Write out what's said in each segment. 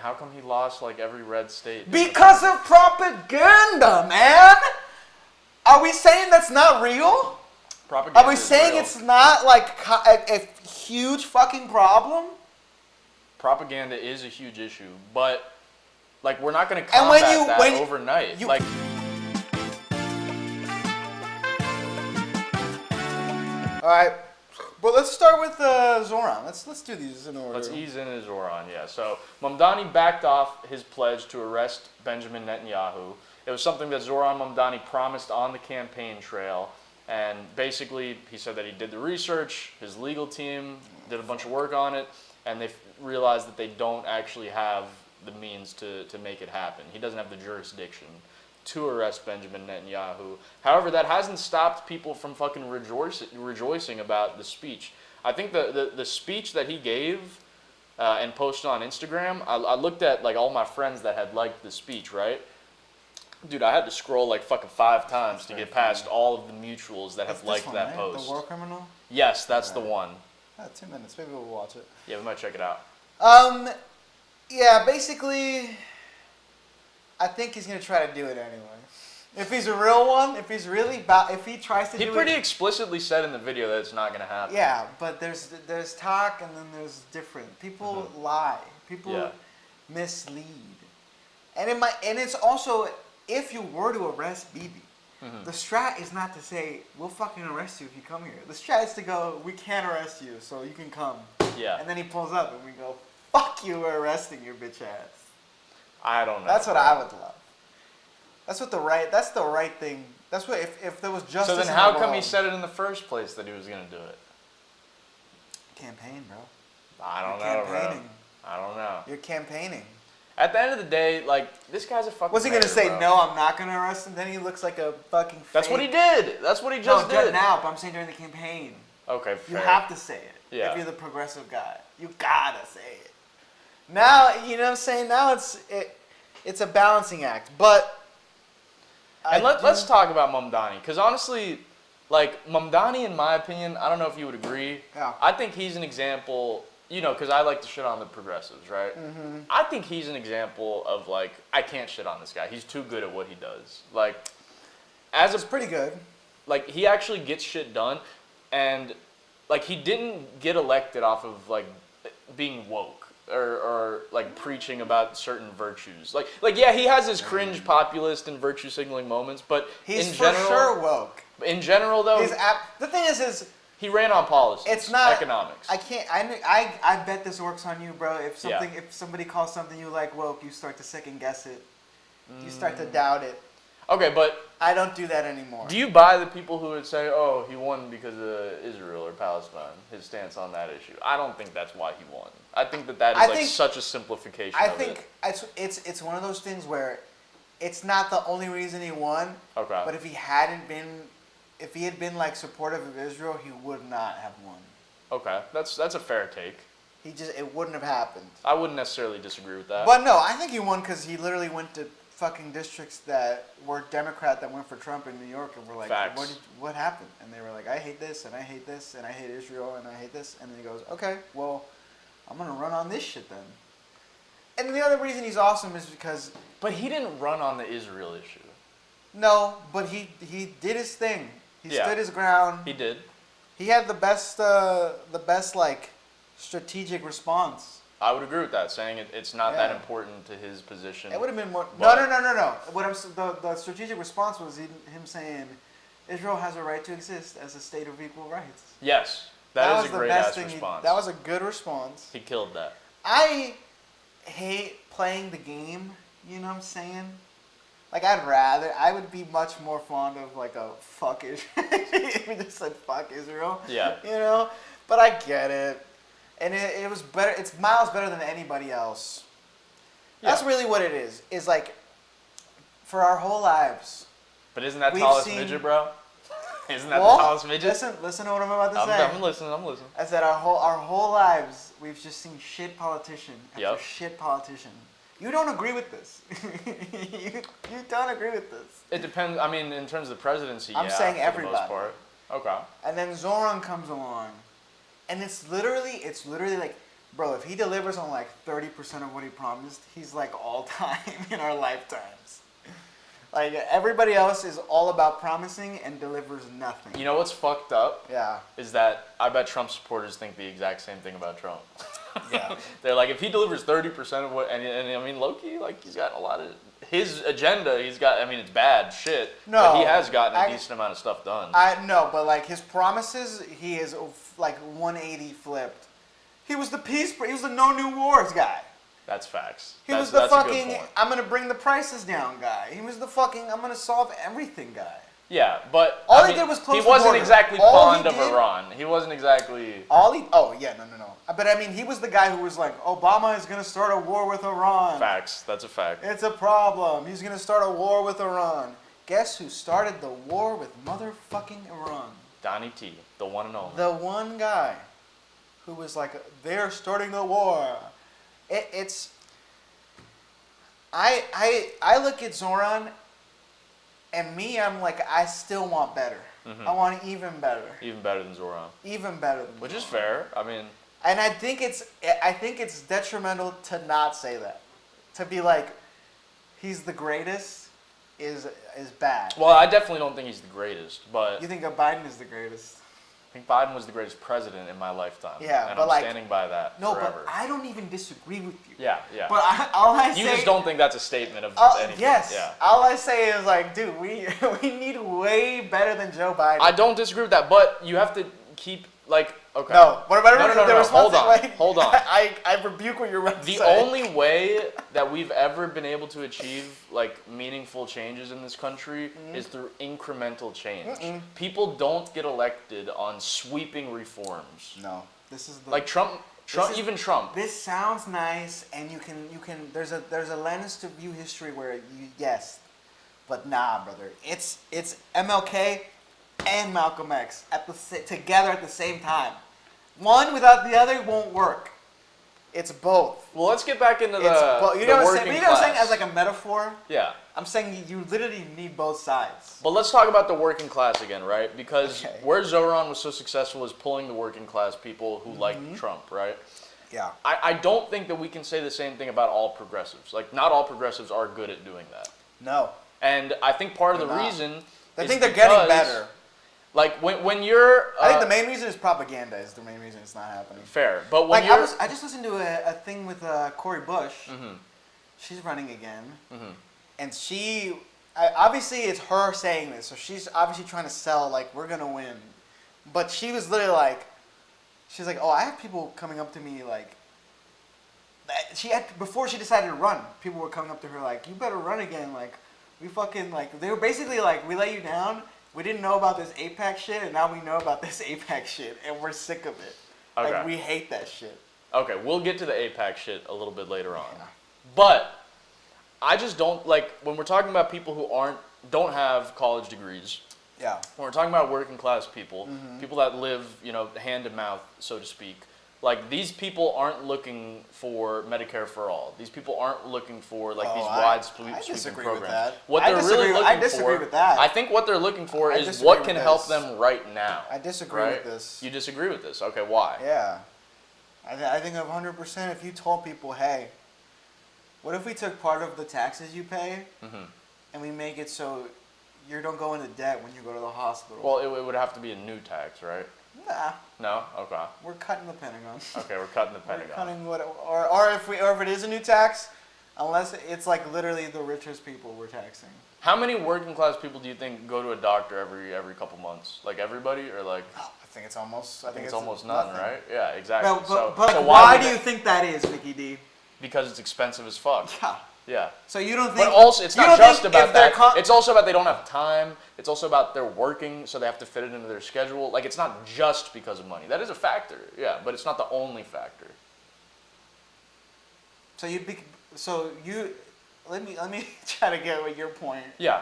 how come he lost like every red state? Because of propaganda, man. Are we saying that's not real? Propaganda Are we is saying real. it's not like a huge fucking problem? Propaganda is a huge issue, but like we're not going to combat that overnight. Like. All right, but let's start with Zoran. Let's do these in order. Let's ease into Zoran, yeah. So Mamdani backed off his pledge to arrest Benjamin Netanyahu. It was something that Zoran Mamdani promised on the campaign trail, and basically he said that he did the research, his legal team did a bunch of work on it, and they realized that they don't actually have the means to make it happen. He doesn't have the jurisdiction to arrest Benjamin Netanyahu. However, that hasn't stopped people from fucking rejoicing about the speech. I think the speech that he gave and posted on Instagram, I looked at like all my friends that had liked the speech, right? Dude, I had to scroll like fucking 5 times to get past all of the mutuals that have liked that post. The War Criminal? Yes, that's the one. 2 minutes. Maybe we'll watch it. Yeah, we might check it out. Yeah, basically, I think he's gonna try to do it anyway. If he's a real one, if he's really if he tries to do it. He pretty explicitly said in the video that it's not gonna happen. Yeah, but there's talk and then there's different. People lie. People mislead. And it's also, if you were to arrest Bibi, the strat is not to say, we'll fucking arrest you if you come here. The strat is to go, we can't arrest you, so you can come. Yeah. And then he pulls up and we go, fuck you, we're arresting your bitch ass. I don't know. That's what I would love. That's the right thing. That's what, if there was justice. So then how come he said it in the first place that he was going to do it? Campaign, bro. I don't know, bro. I don't know. You're campaigning. At the end of the day, like, this guy's a fucking Was he going to say, bro. no, I'm not going to arrest him? Then he looks like a fucking fake. That's what he did. That's what he just did. Now, but I'm saying during the campaign. Okay, fair. You have to say it. Yeah. If you're the progressive guy. You gotta say it. Now, you know what I'm saying? Now it's a balancing act. But and let's talk about Mamdani, because honestly, like, Mamdani, in my opinion, I don't know if you would agree. Yeah. I think he's an example, you know, because I like to shit on the progressives, right? Mm-hmm. I think he's an example of, like, I can't shit on this guy. He's too good at what he does. Like, it's pretty good. Like, he actually gets shit done, and, like, he didn't get elected off of, like, being woke. Or like preaching about certain virtues, like yeah, he has his cringe populist and virtue signaling moments, but he's in general, for sure woke. In general, though, the thing is he ran on policy. It's not economics. I can't. I bet this works on you, bro. If somebody calls something you like woke, you start to second guess it. You start to doubt it. Okay, but I don't do that anymore. Do you buy the people who would say, "Oh, he won because of Israel or Palestine"? His stance on that issue. I don't think that's why he won. I think that is such a simplification. I think it's one of those things where it's not the only reason he won. Okay. But if he had been like supportive of Israel, he would not have won. Okay, that's a fair take. It wouldn't have happened. I wouldn't necessarily disagree with that. But no, I think he won because he literally went to fucking districts that were Democrat that went for Trump in New York and were like, what happened? And they were like, I hate this, and I hate this, and I hate Israel, and I hate this. And then he goes, okay, well, I'm going to run on this shit then. And the other reason he's awesome is because... But he didn't run on the Israel issue. No, but he did his thing. He stood his ground. He did. He had the best like, strategic response. I would agree with that, saying it's not that important to his position. It would have been more... No. The strategic response was him saying, Israel has a right to exist as a state of equal rights. Yes. That is a great-ass response. That was a good response. He killed that. I hate playing the game, you know what I'm saying? Like, I would be much more fond of, like, a fuck Israel. If we just said fuck Israel. Yeah. You know? But I get it. And it was better. It's miles better than anybody else. Yeah. That's really what it is. Is like, for our whole lives. But isn't that tallest midget, bro? Isn't that the tallest midget? Listen to what I'm about to say. I'm listening. I said our whole lives, we've just seen shit politician after shit politician. You don't agree with this. you don't agree with this. It depends. I mean, in terms of the presidency, I'm saying everybody. For the most part. Okay. And then Zoran comes along. And it's literally like bro, if he delivers on like 30% of what he promised, he's like all time in our lifetimes. Like everybody else is all about promising and delivers nothing. You know what's fucked up? Yeah. Is that I bet Trump supporters think the exact same thing about Trump. Yeah. They're like, if he delivers 30% of what, and I mean, low-key, like, he's got a lot of, his agenda, he's got, I mean, it's bad shit, No, but he has gotten a decent amount of stuff done. I know, but like his promises, he is like 180 flipped. He was the he was the no new wars guy. That's facts. He was the fucking, I'm going to bring the prices down guy. He was the fucking, I'm going to solve everything guy. Yeah, but all he did was close the he wasn't border. exactly fond of Iran. He wasn't exactly... Oh, yeah, no. But I mean, he was the guy who was like, Obama is going to start a war with Iran. Facts. That's a fact. It's a problem. He's going to start a war with Iran. Guess who started the war with motherfucking Iran? Donnie T, the one and only. The one guy who was like, they're starting the war. I look at Zoran, and me, I'm like, I still want better. Mm-hmm. I want even better. Even better than Zoran. Even better than Which Zoran. is fair. I mean... And I think it's detrimental to not say that. To be like, he's the greatest is bad. Well, I definitely don't think he's the greatest, but... You think Biden is the greatest? I think Biden was the greatest president in my lifetime. Yeah, and but I'm standing by that forever. But I don't even disagree with you. Yeah. But all I say... You just don't think that's a statement of anything. Yes. Yeah. All I say is like, dude, we need way better than Joe Biden. I don't disagree with that, but you have to keep, like, okay. No. No. Hold on. I rebuke what you're about to say. The only way that we've ever been able to achieve, like, meaningful changes in this country is through incremental change. People don't get elected on sweeping reforms. No. This is the... Like Trump. Trump. This sounds nice, and you can. There's a lens to view history where yes, but nah, brother. It's MLK and Malcolm X together at the same time. One without the other won't work. It's both. Well, let's get back into You know what I'm saying? You know what I'm saying as like a metaphor? Yeah. I'm saying you literally need both sides. But let's talk about the working class again, right? Because where Zoran was so successful is pulling the working class people who like Trump, right? Yeah. I don't think that we can say the same thing about all progressives. Like, not all progressives are good at doing that. No. And I think part of the reason I think they're getting better. Like, when you're... I think the main reason is propaganda is the main reason it's not happening. Fair. But when you're... I just listened to a thing with Cori Bush. She's running again. And she... obviously, it's her saying this. So she's obviously trying to sell, like, we're going to win. But she was literally like... She's like, I have people coming up to me, like... Before she decided to run, people were coming up to her like, you better run again. Like, we fucking... Like, they were basically like, we let you down. We didn't know about this APAC shit, and now we know about this APAC shit, and we're sick of it. Okay. Like, we hate that shit. Okay, we'll get to the APAC shit a little bit later on. Yeah. But I just don't, like, when we're talking about people who don't have college degrees, yeah. When we're talking about working class people, people that live, hand to mouth, so to speak, like, these people aren't looking for Medicare for all. These people aren't looking for, like, these wide sweeping programs. I disagree with that. I think what they're looking for is what can help them right now. I disagree with this. You disagree with this? Okay, why? Yeah. I think 100% if you told people, hey, what if we took part of the taxes you pay and we make it so you don't go into debt when you go to the hospital? Well, it would have to be a new tax, right? Nah. No? Okay. We're cutting the Pentagon. Okay, we're cutting the Pentagon. We're cutting or if it is a new tax, unless it's like literally the richest people we're taxing. How many working class people do you think go to a doctor every couple months? Like everybody, or like? I think it's almost. I think it's almost none, right? Yeah, exactly. But why do you think that is, Mickey D? Because it's expensive as fuck. Yeah. Yeah. So you don't think... But also, it's not just about that. It's also about they don't have time. It's also about they're working, so they have to fit it into their schedule. Like, it's not just because of money. That is a factor, yeah, but it's not the only factor. So let me try to get what your point. Yeah.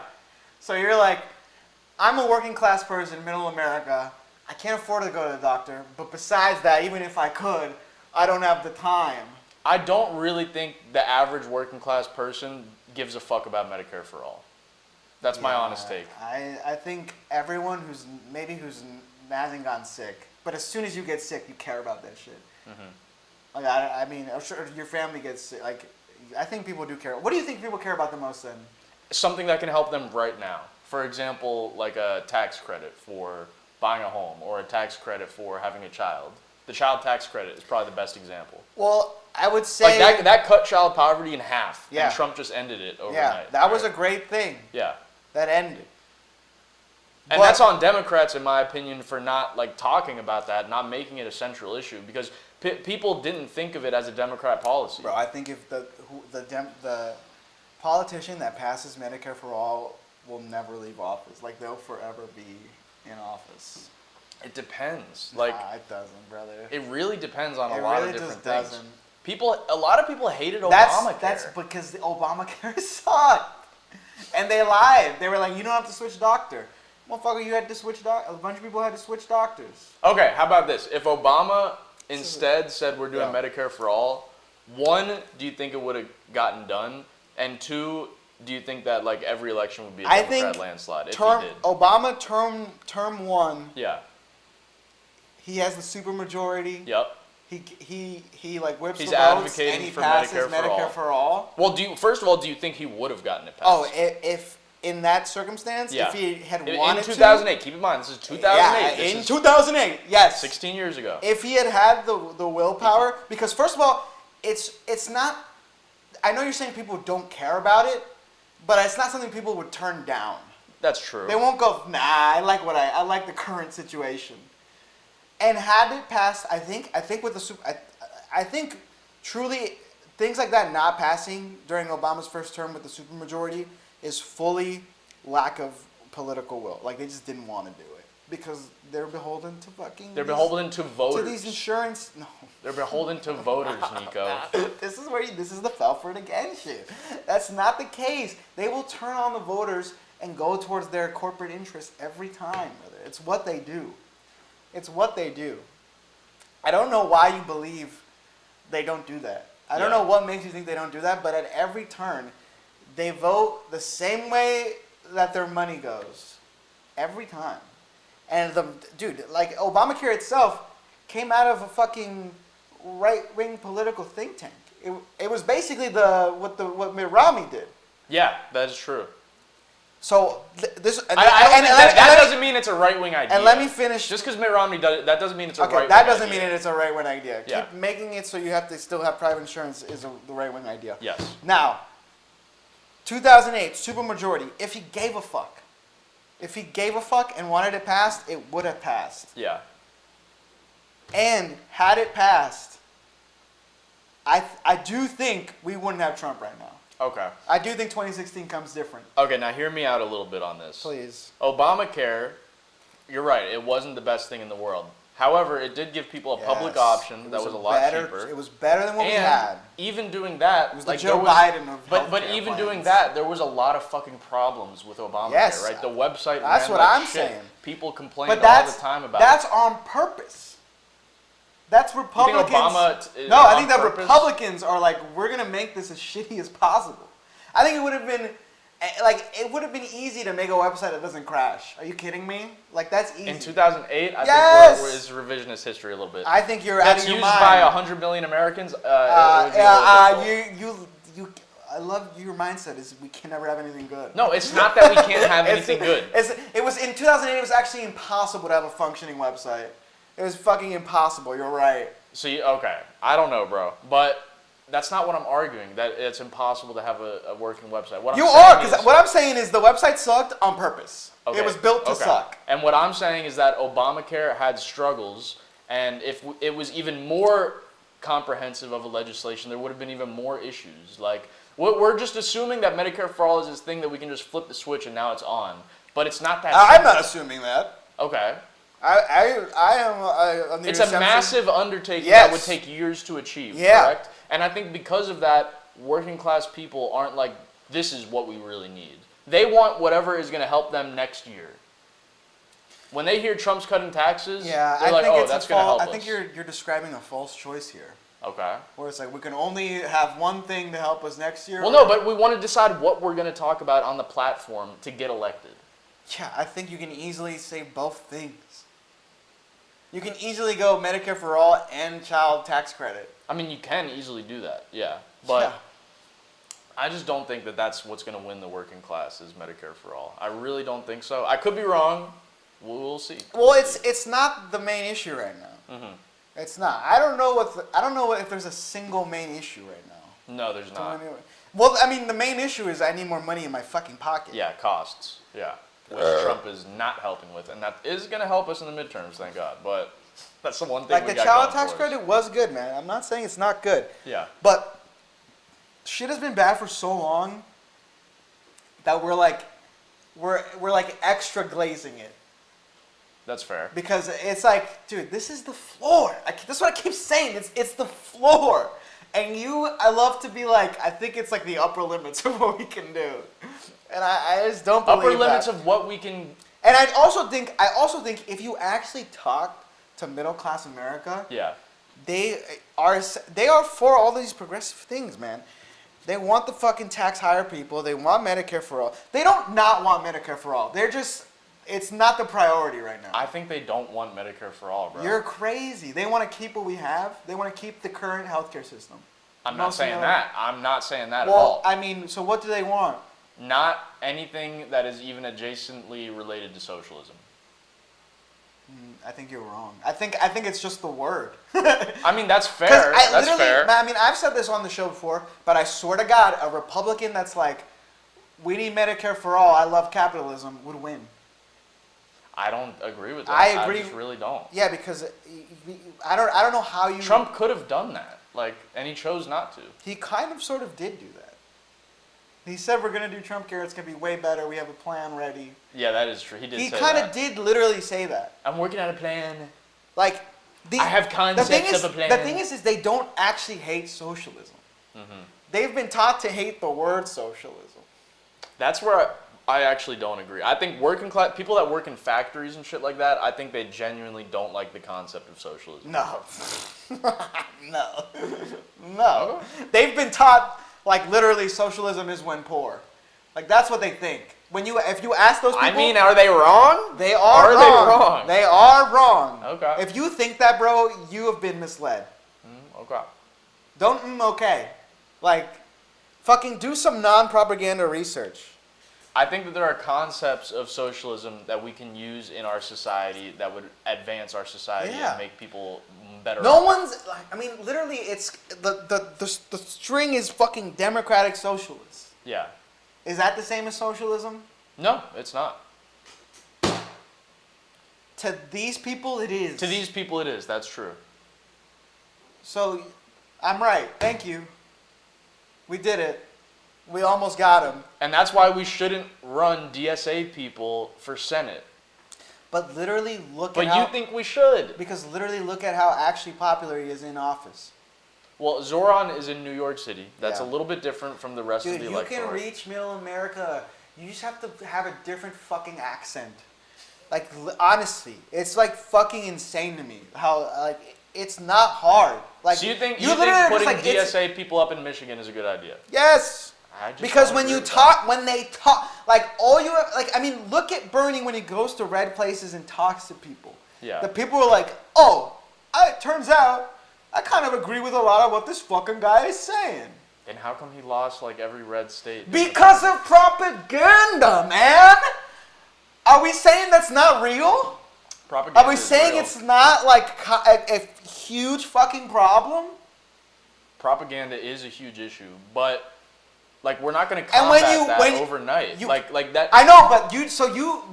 So you're like, I'm a working class person, middle America. I can't afford to go to the doctor, but besides that, even if I could, I don't have the time. I don't really think the average working class person gives a fuck about Medicare for all. That's my honest take. I think everyone who hasn't gotten sick, but as soon as you get sick, you care about that shit. Like I mean, I'm sure your family gets like. I think people do care. What do you think people care about the most then? Something that can help them right now. For example, like a tax credit for buying a home or a tax credit for having a child. The child tax credit is probably the best example. Well, I would say like that cut child poverty in half. Yeah. And Trump just ended it overnight. Yeah, that was a great thing. Yeah. That ended. And that's on Democrats, in my opinion, for not like talking about that, not making it a central issue, because people didn't think of it as a Democrat policy. Bro, I think if the politician that passes Medicare for all will never leave office, like they'll forever be in office. It depends. Like it doesn't, brother. It really depends on a lot of different things. Doesn't. A lot of people hated Obamacare. That's because the Obamacare sucked, and they lied. They were like, "You don't have to switch doctor." Motherfucker, you had to switch a bunch of people had to switch doctors. Okay, how about this? If Obama instead said we're doing Medicare for all, one, do you think it would have gotten done? And two, do you think that like every election would be a Democrat landslide if he did? Obama term one. Yeah. He has the supermajority. Yep. He like whips He's the votes advocating and he for passes Medicare for all. Well, first of all, do you think he would have gotten it passed? Oh, if in that circumstance, if he had wanted to. In 2008, keep in mind, this is 2008. Yeah, in 2008, yes. 16 years ago. If he had the willpower, because first of all, it's not, I know you're saying people don't care about it, but it's not something people would turn down. That's true. They won't go, nah, I like the current situation. And had it passed, I think with I think truly things like that not passing during Obama's first term with the supermajority is fully lack of political will. Like they just didn't want to do it because they're beholden to fucking. They're beholden to voters. To these insurance. No. They're beholden to voters, Nico. This is the Felford again shit. That's not the case. They will turn on the voters and go towards their corporate interests every time, brother. It's what they do. It's what they do. I don't know why you believe they don't do that. I don't know what makes you think they don't do that, but at every turn, they vote the same way that their money goes. Every time. And like Obamacare itself came out of a fucking right-wing political think tank. It was basically what Mitt Romney did. Yeah, that is true. So that doesn't mean it's a right-wing idea. And let me finish. Just because Mitt Romney does it, that doesn't mean it's a right-wing idea. That doesn't mean it's a right-wing idea. Yeah. Keep making it so you have to still have private insurance is the right-wing idea. Yes. Now, 2008, supermajority. If he gave a fuck. If he gave a fuck and wanted it passed, it would have passed. Yeah. And had it passed, I do think we wouldn't have Trump right now. Okay. I do think 2016 comes different. Okay, now hear me out a little bit on this. Please. Obamacare, you're right, it wasn't the best thing in the world. However, it did give people a public option that was a lot cheaper. It was better than what we had. Even doing that, it was like Joe Biden of but even doing that, there was a lot of fucking problems with Obamacare, right? The website that's ran what like I'm shit. saying. People complained all the time about that's it. That's on purpose. That's Republicans. You think Obama no, I think that Republicans are like, we're gonna make this as shitty as possible. I think it would have been easy to make a website that doesn't crash. Are you kidding me? Like that's easy. In 2008, I think it's revisionist history a little bit. I think you're out of your mind. That's used by 100 million Americans. I love your mindset is we can never have anything good. No, it's not that we can't have anything good. It was in 2008. It was actually impossible to have a functioning website. It was fucking impossible. You're right. So okay, I don't know, bro, but that's not what I'm arguing. That it's impossible to have a working website. What I'm saying is the website sucked on purpose. Okay. It was built to suck. And what I'm saying is that Obamacare had struggles, and if it was even more comprehensive of a legislation, there would have been even more issues. Like we're just assuming that Medicare for all is this thing that we can just flip the switch and now it's on, but it's not that. I'm not assuming that. Okay. I am. It's a massive undertaking that would take years to achieve. Yeah. Correct. And I think because of that, working class people aren't like, this is what we really need. They want whatever is going to help them next year. When they hear Trump's cutting taxes, they're like, oh, that's going to help us. I think you're describing a false choice here. Okay. Where it's like, we can only have one thing to help us next year. Well, no, but we want to decide what we're going to talk about on the platform to get elected. Yeah, I think you can easily say both things. You can easily go Medicare for all and child tax credit. I mean, you can easily do that, yeah. But Yeah. I just don't think that that's what's going to win the working class is Medicare for all. I really don't think so. I could be wrong. We'll see. Well, it's not the main issue right now. Mm-hmm. It's not. I don't know if there's a single main issue right now. No, there's not. Well, I mean, the main issue is I need more money in my fucking pocket. Yeah, costs. Yeah. Which Trump is not helping with. And that is going to help us in the midterms, thank God. But that's the one thing Like we the got child going tax for us. credit was good, man. I'm not saying it's not good. Yeah. But shit has been bad for so long that we're like extra glazing it. That's fair. Because it's like, dude, this is the floor. That's what I keep saying. It's the floor. And I love to be like, I think it's like the upper limits of what we can do. And I just don't believe Upper limits that. of what we can... And I also think if you actually talk to middle class America, Yeah. they are for all these progressive things, man. They want the fucking tax hire people. They want Medicare for all. They don't not want Medicare for all. They're just, it's not the priority right now. I think they don't want Medicare for all, bro. You're crazy. They want to keep what we have. They want to keep the current healthcare system. I'm not saying that. I'm not saying that at Well, all. I mean, so what do they want? Not anything that is even adjacently related to socialism. I think you're wrong. I think it's just the word. I mean, that's fair. That's fair. I mean, I've said this on the show before, but I swear to God, a Republican that's like, we need Medicare for all, I love capitalism, would win. I don't agree with that. I agree. I just really don't. Yeah, because I don't know how you... Trump could have done that, and he chose not to. He kind of sort of did do that. He said, we're going to do Trump care, it's going to be way better, we have a plan ready. Yeah, that is true. He did say that. He kind of did literally say that. I'm working on a plan. Like, I have concepts of a plan. The thing is they don't actually hate socialism. Mm-hmm. They've been taught to hate the word socialism. That's where I actually don't agree. I think working class people that work in factories and shit like that, I think they genuinely don't like the concept of socialism. No. No. They've been taught, like, literally socialism is when poor. Like, that's what they think. If you ask those people... I mean, are they wrong? They are wrong. They wrong? They are wrong. Okay. If you think that, bro, you have been misled. Okay. Don't, okay. Like, fucking do some non-propaganda research. I think that there are concepts of socialism that we can use in our society that would advance our society and make people better. No one's, like, I mean, literally, it's, the string is fucking democratic socialists. Yeah. Is that the same as socialism? No, it's not. To these people, it is. To these people, it is. That's true. So, I'm right. Thank you. We did it. We almost got him. And that's why we shouldn't run DSA people for Senate. But literally look at how... But you think we should. Because literally look at how actually popular he is in office. Well, Zoran is in New York City. That's a little bit different from the rest of the electorate. Dude, you can reach middle America. You just have to have a different fucking accent. Like, honestly, it's like fucking insane to me how, like, it's not hard. Like, so you think putting DSA people up in Michigan is a good idea? Yes. Because when they talk, like, I mean, look at Bernie when he goes to red places and talks to people. Yeah. The people are like, oh, it turns out I kind of agree with a lot of what this fucking guy is saying. And how come he lost, like, every red state? Because of propaganda, man! Are we saying that's not real? Propaganda Are we saying it's not, like, a huge fucking problem? Propaganda is a huge issue, but... Like, we're not going to combat that overnight. Like that. I know, but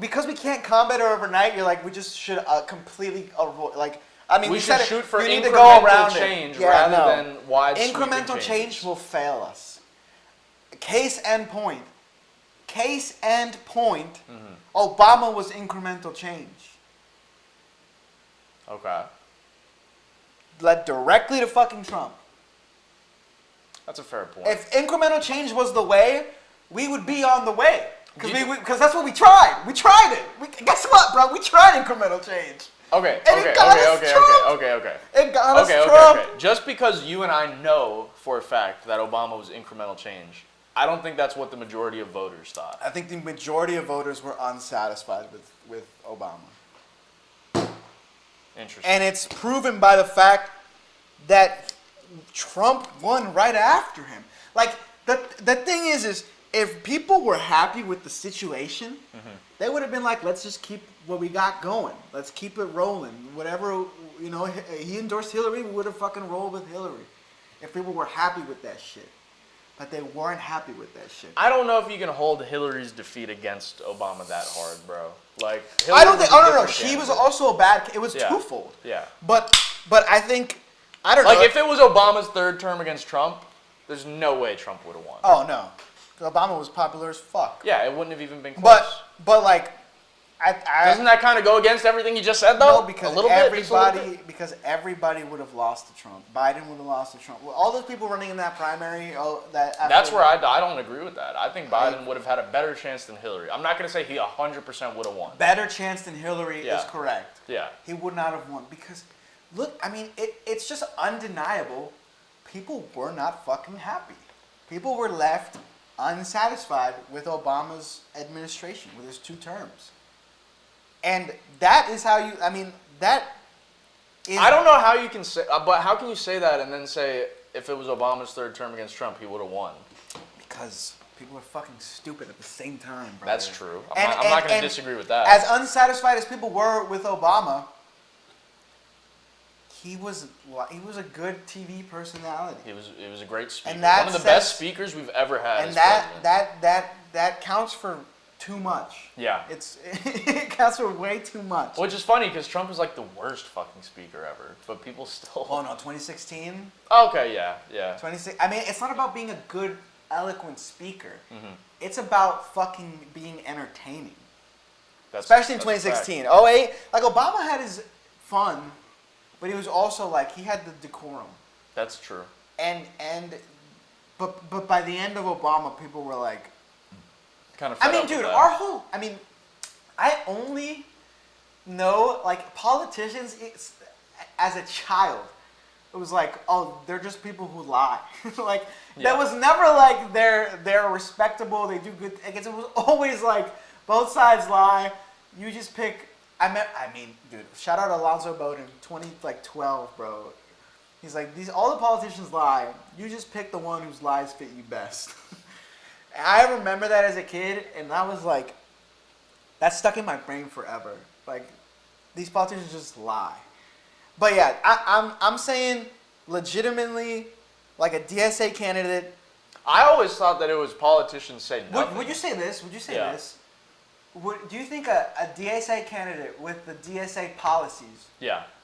because we can't combat it overnight, you're like, we just should completely avoid, like, I mean, we should shoot for incremental change rather than widespread incremental change will fail us. Case and point. Obama was incremental change. Okay. Led directly to fucking Trump. That's a fair point. If incremental change was the way, we would be on the way. Because that's what we tried. We tried it. Guess what, bro? We tried incremental change. Okay. It got us Trump. Okay. Just because you and I know for a fact that Obama was incremental change, I don't think that's what the majority of voters thought. I think the majority of voters were unsatisfied with Obama. Interesting. And it's proven by the fact that Trump won right after him. Like, the thing is if people were happy with the situation, they would have been like, let's just keep what we got going. Let's keep it rolling. Whatever, he endorsed Hillary, we would have fucking rolled with Hillary. If people were happy with that shit. But they weren't happy with that shit. I don't know if you can hold Hillary's defeat against Obama that hard, bro. Like, I don't think. Oh no, she was also a bad. It was twofold. Yeah. But I think I don't know. Like if it was Obama's third term against Trump, there's no way Trump would have won. Oh no, Obama was popular as fuck. Yeah, it wouldn't have even been close. But like, doesn't that kind of go against everything you just said though? No, because a little bit. Because everybody would have lost to Trump. Biden would have lost to Trump. Well, all those people running in that primary. That's where I don't agree with that. I think Biden would have had a better chance than Hillary. I'm not going to say he 100% would have won. Better chance than Hillary is correct. Yeah. He would not have won because, look, I mean, it's just undeniable. People were not fucking happy. People were left unsatisfied with Obama's administration, with his 2 terms. And that is how you, I mean, that is... I don't know how you can say, but how can you say that and then say if it was Obama's third term against Trump, he would have won? Because people are fucking stupid at the same time, brother. That's true. I'm not going to disagree with that. As unsatisfied as people were with Obama, he was a good TV personality. He was a great speaker. And one of the best speakers we've ever had. And that counts for too much. Yeah. It counts for way too much. Which is funny because Trump is like the worst fucking speaker ever, but people still. Oh no, 2016. Okay, yeah. 2016. I mean, it's not about being a good, eloquent speaker. It's about fucking being entertaining. Especially in 2016. 08, like Obama had his fun, but he was also like he had the decorum. That's true. But by the end of Obama, people were like. Kind of fed up dude, with that. I only know, like, politicians, as a child, it was like, oh, they're just people who lie. Like, that was never like they're respectable, they do good, I guess it was always like, both sides lie, you just pick, dude, shout out Alonzo Bowden, 2012, bro. He's like, all the politicians lie, you just pick the one whose lies fit you best. I remember that as a kid, and that was like, that stuck in my brain forever. Like, these politicians just lie. But yeah, I'm saying legitimately, like a DSA candidate. I always thought that it was politicians say nothing. Would you say this? This? Do you think a DSA candidate with the DSA policies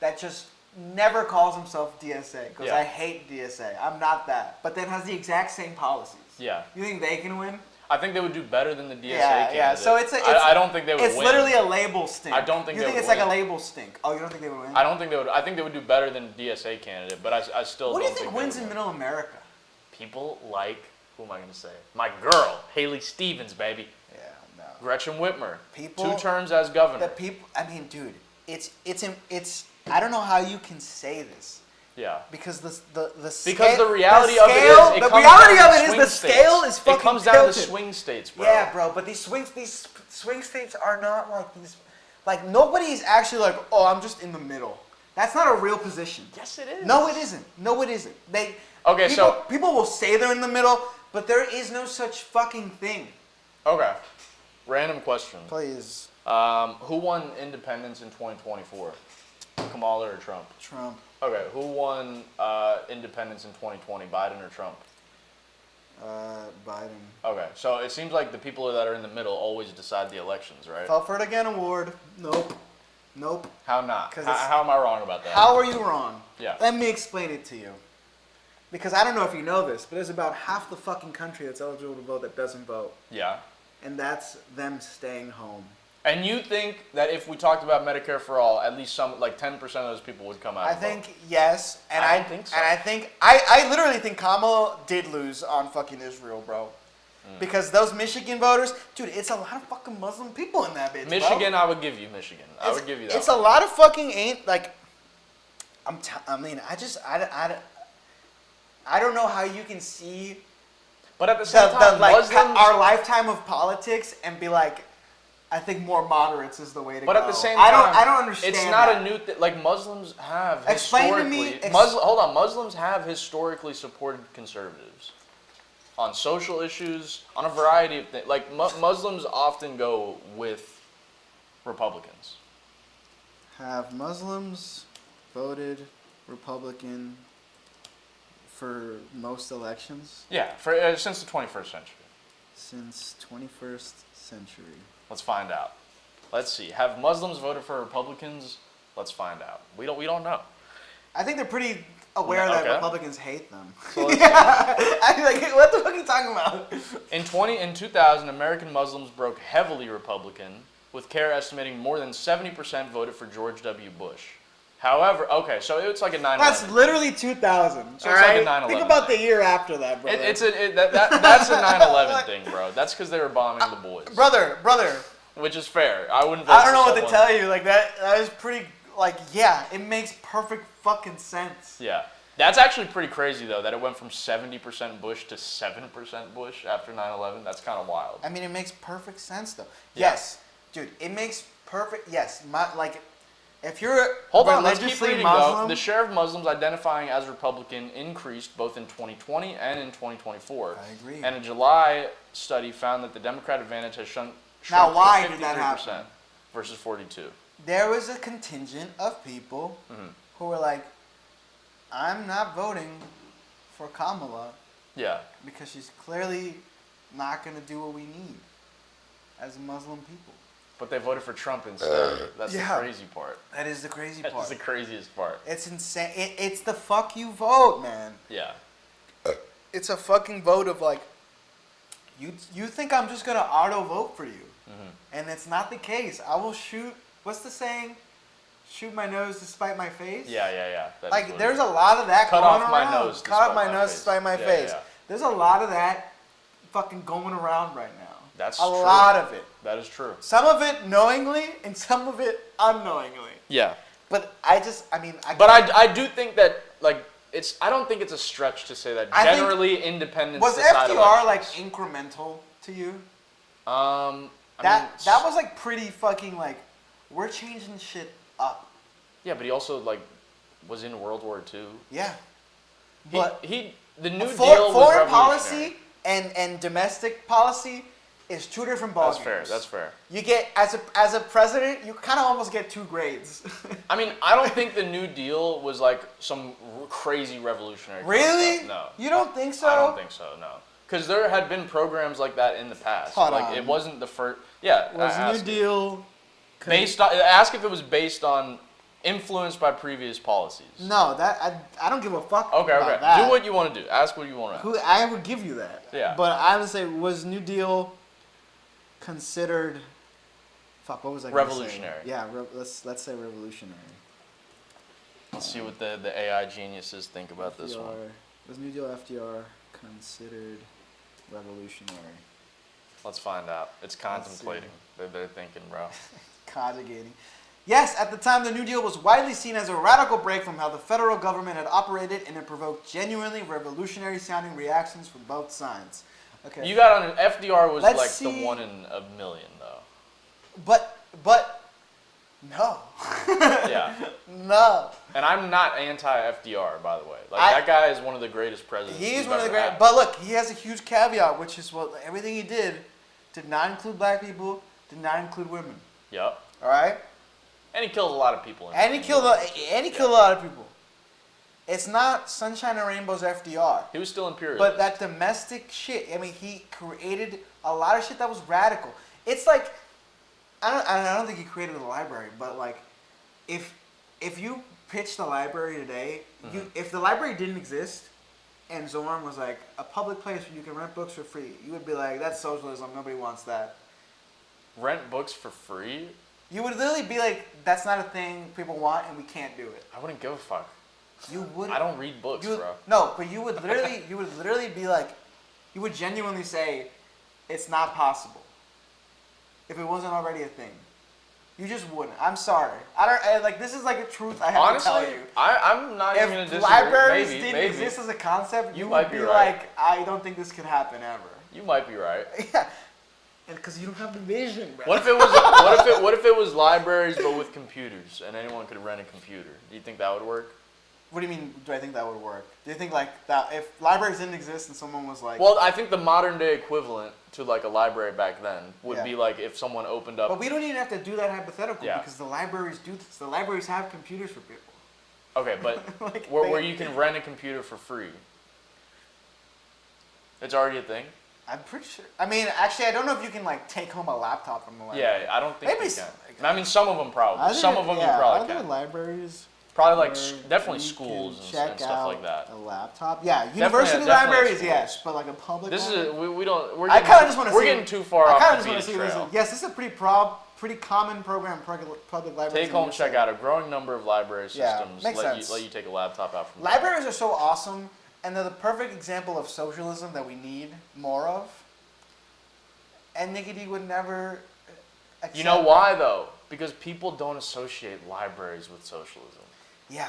that just never calls himself DSA, because I hate DSA, I'm not that, but then has the exact same policies. Yeah. You think they can win? I think they would do better than the DSA candidate. Yeah, so I don't think they would win. It's literally a label stink. I don't think they would win. You think it's like a label stink? Oh, you don't think they would win? I don't think they would. I think they would do better than DSA candidate, but I still what don't think. What do you think wins in Middle America? People like, who am I going to say? My girl, Haley Stevens, baby. Yeah, no. Gretchen Whitmer. People, 2 terms as governor. Dude, it's. I don't know how you can say this. Yeah. Because the reality of it is the scale is fucking It comes down tilted. to swing states, bro. Yeah, bro, but these swing states are not like these. Like, nobody's actually like, oh, I'm just in the middle. That's not a real position. Yes, it is. No, it isn't. People will say they're in the middle, but there is no such fucking thing. Okay. Random question. Please. Who won independence in 2024? Kamala or Trump? Trump. Okay, who won independence in 2020, Biden or Trump? Biden. Okay, so it seems like the people that are in the middle always decide the elections, right? Telford again award. Nope. How not? How am I wrong about that? How are you wrong? Yeah. Let me explain it to you. Because I don't know if you know this, but there's about half the fucking country that's eligible to vote that doesn't vote. Yeah. And that's them staying home. And you think that if we talked about Medicare for all, at least 10% of those people would come out? I think yes, and I don't think so. And I literally think Kamala did lose on fucking Israel, bro. Because those Michigan voters, dude, it's a lot of fucking Muslim people in that bitch. Michigan, bro. I would give you Michigan. I would give you that. It's a lot of fucking I don't know how you can see. But at the same time, our lifetime of politics and be like, I think more moderates is the way to go. But at the same time, I don't understand. It's not that. a new thing. Like Muslims have Explain to historically. me. Hold on. Muslims have historically supported conservatives on social issues, on a variety of things. Like Muslims often go with Republicans. Have Muslims voted Republican for most elections? Yeah, since the 21st century. Since 21st century. Let's find out. Let's see. Have Muslims voted for Republicans? Let's find out. We don't know. I think they're pretty aware that Okay. Republicans hate them. So let's I'm like, what the fuck are you talking about? In 2000, American Muslims broke heavily Republican, with CARE estimating more than 70% voted for George W. Bush. However, okay, so it's like a 9/11. That's literally 2000. So it's like a 9/11 Think about thing. the year after that, brother. That's a 9/11 thing, bro. That's because they were bombing the boys. Brother. Which is fair. I wouldn't vote I don't know for what to someone- tell you. Like that is pretty. Like yeah, it makes perfect fucking sense. Yeah. That's actually pretty crazy, though, that it went from 70% Bush to 7% Bush after 9/11. That's kind of wild. I mean, it makes perfect sense, though. Yeah. Yes, dude, it makes perfect. Yes, if you're Hold on, let's keep religiously reading, Muslim, though. The share of Muslims identifying as Republican increased both in 2020 and in 2024. I agree. And a July study found that the Democrat advantage has shrunk Now, why to did that 53% happen? versus 42. there was a contingent of people Mm-hmm. who were like, "I'm not voting for Kamala Yeah. because she's clearly not going to do what we need as Muslim people." But they voted for Trump instead. That's Yeah. the crazy part. That is the crazy That's part. the craziest part. It's insane. It's the fuck you vote, man. Yeah. It's a fucking vote of like, you think I'm just gonna auto vote for you, and it's not the case. I will shoot. What's the saying? Shoot my nose to spite my face. Yeah. That is Like what there's it a lot of that Cut going off my around. nose to Cut off spite my my nose to face. spite my Yeah, face. yeah. There's a lot of that fucking going around right now. That's a true. lot of it. That is true. Some of it knowingly and some of it unknowingly. Yeah. But I can't. But I do think that, like, I don't think it's a stretch to say that I think- generally independents Was decide FDR like elections. incremental to you? That That was like pretty fucking like, we're changing shit up. Yeah, but he also like was in World War II. Yeah. The New Deal was Foreign revolutionary. policy and domestic policy is two different ballgames. That's fair. You get as a president, you kind of almost get 2 grades. I mean, I don't think the New Deal was like some crazy revolutionary Really? concept. No. You don't think so? I don't think so, no. Because there had been programs like that in the past. Hold like on. it wasn't the first. Yeah. Was ask New it. Deal Ask if it was based on influenced by previous policies. No, I don't give a fuck Okay. about that. Do what you want to do. Ask what you want to. I would give you that. Yeah. But I would say, was New Deal considered? Fuck, what was I gonna say? Revolutionary. Yeah, let's say revolutionary. Let's see what the AI geniuses think about this one. Was New Deal FDR considered revolutionary? Let's find out. It's contemplating. They're thinking, bro. Conjugating. Yes, at the time, the New Deal was widely seen as a radical break from how the federal government had operated, and it provoked genuinely revolutionary-sounding reactions from both sides. Okay. You got on FDR was Let's like see. the 1 in a million, though. But no. Yeah. No. And I'm not anti-FDR, by the way. Like that guy is one of the greatest presidents. He is we've one of the ever great. had. But look, he has a huge caveat, which is everything he did not include black people, did not include women. Yep. All right. And he killed a lot of people. And he killed a lot of people. It's not Sunshine and Rainbows FDR. He was still imperialist. But that domestic shit, I mean, he created a lot of shit that was radical. It's like, I don't think he created the library, but like, if you pitch the library today, if the library didn't exist, and Zorn was like a public place where you can rent books for free, you would be like, that's socialism. Nobody wants that. Rent books for free? You would literally be like, that's not a thing people want, and we can't do it. I wouldn't give a fuck. You would. I don't read books, bro. No, but you would literally be like, you would genuinely say, it's not possible. If it wasn't already a thing, you just wouldn't. I'm sorry. This is like a truth I have Honestly, to tell you. I'm not even gonna If disagree. libraries Maybe, didn't exist as a concept, you might would be be right. like, I don't think this could happen ever. You might be right. Yeah. And because you don't have the vision, bro. What if it was libraries but with computers and anyone could rent a computer? Do you think that would work? What do you mean? Do I think that would work? Do you think like that if libraries didn't exist and someone was like? Well, I think the modern day equivalent to like a library back then would Yeah. be like if someone opened up. But we don't even have to do that hypothetical Yeah. because the libraries do this. The libraries have computers for people. Okay, but Like, where you can rent a computer for free. It's already a thing. I'm pretty sure. I mean, actually, I don't know if you can like take home a laptop from the library. Yeah, I don't think Maybe you some- can. I mean, some of them probably. Other- Some of them yeah, you probably other can. libraries. Probably like where definitely you schools can and check stuff out like that. A laptop. Yeah, university definitely libraries, schools. yes, but like a public. This one? is we don't. We're I getting, kind of just want to. we're getting too far I off kind the of just want to beaten see this. trail. Yes, this is a pretty common program in public libraries. Take in home, the check USA. out a growing number of library Yeah, systems. makes let sense. you take a laptop out from. Libraries are so awesome, and they're the perfect example of socialism that we need more of. And Nicky D would never. Accept You know why though? Because people don't associate libraries with socialism. Yeah.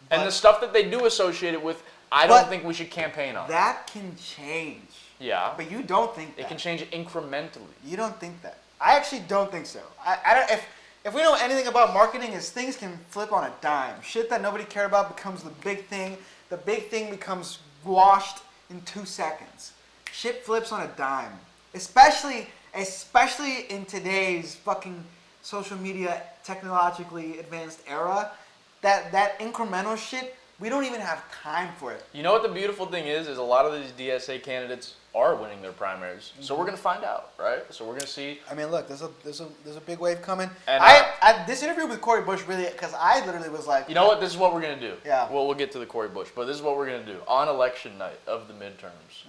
And But the stuff that they do associate it with, I But don't think we should campaign on. that can change. Yeah. But you don't think that. It can change incrementally. You don't think that. I actually don't think so. I don't. If we know anything about marketing, is things can flip on a dime. Shit that nobody cared about becomes the big thing. The big thing becomes washed in 2 seconds. Shit flips on a dime. Especially in today's fucking social media technologically advanced era. That incremental shit, we don't even have time for it. You know what the beautiful thing is a lot of these DSA candidates are winning their primaries. So we're gonna find out, right? So we're gonna see. I mean, look, there's a big wave coming. And, I this interview with Cory Bush really, because I literally was like, You know what? This is what we're gonna do. Yeah. Well, we'll get to the Cory Bush, but this is what we're gonna do on election night of the midterms.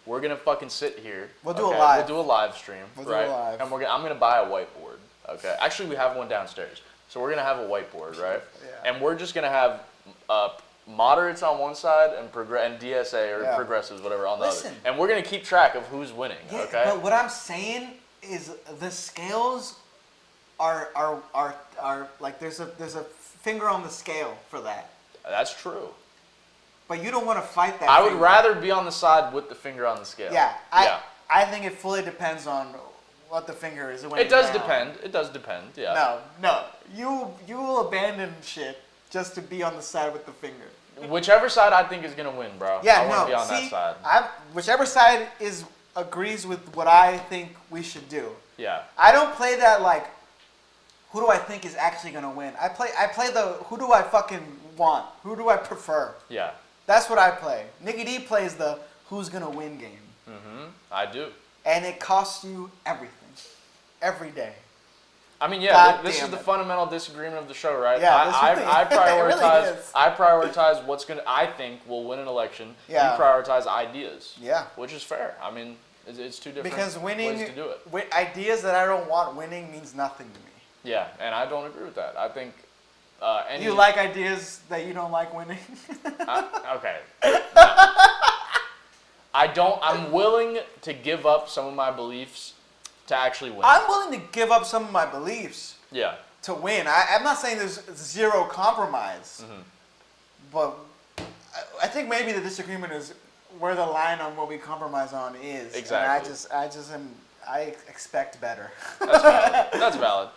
We're gonna fucking sit here. We'll do a live. We'll do a live stream, We'll do a right? live. And I'm gonna buy a whiteboard. Okay. Actually, we have one downstairs, so we're gonna have a whiteboard, right? Yeah. And we're just gonna have moderates on one side and DSA or Yeah. progressives, whatever, on the Listen. other. And we're gonna keep track of who's winning. yeah, Okay. but what I'm saying is the scales are like there's a finger on the scale for that. That's true. But you don't want to fight that. I would finger. rather be on the side with the finger on the scale. Yeah, Yeah. I think it fully depends on what the finger is. It does depend. It does depend. Yeah. No. You will abandon shit just to be on the side with the finger. Whichever side I think is gonna win, bro. Yeah, I want no. to be on See, that side. whichever side agrees with what I think we should do. Yeah. I don't play that like, who do I think is actually gonna win? I play the who do I fucking want? Who do I prefer? Yeah. That's what I play. Nicky D plays the who's gonna win game, I do. and it costs you everything, every day. I mean, yeah. God This damn is the it. fundamental disagreement of the show, right? Yeah, this I really- prioritize. it really is. I prioritize what's gonna. I think will win an election. Yeah. You prioritize ideas. Yeah. Which is fair. I mean, it's two different Because winning ways to do it. ideas that I don't want winning means nothing to me. Yeah, and I don't agree with that. I think. You like ideas that you don't like winning? Okay. No. I don't. I'm willing to give up some of my beliefs to actually win. I'm willing to give up some of my beliefs Yeah. to win. I'm not saying there's zero compromise, but I think maybe the disagreement is where the line on what we compromise on is. Exactly. And I expect better. That's valid. That's valid.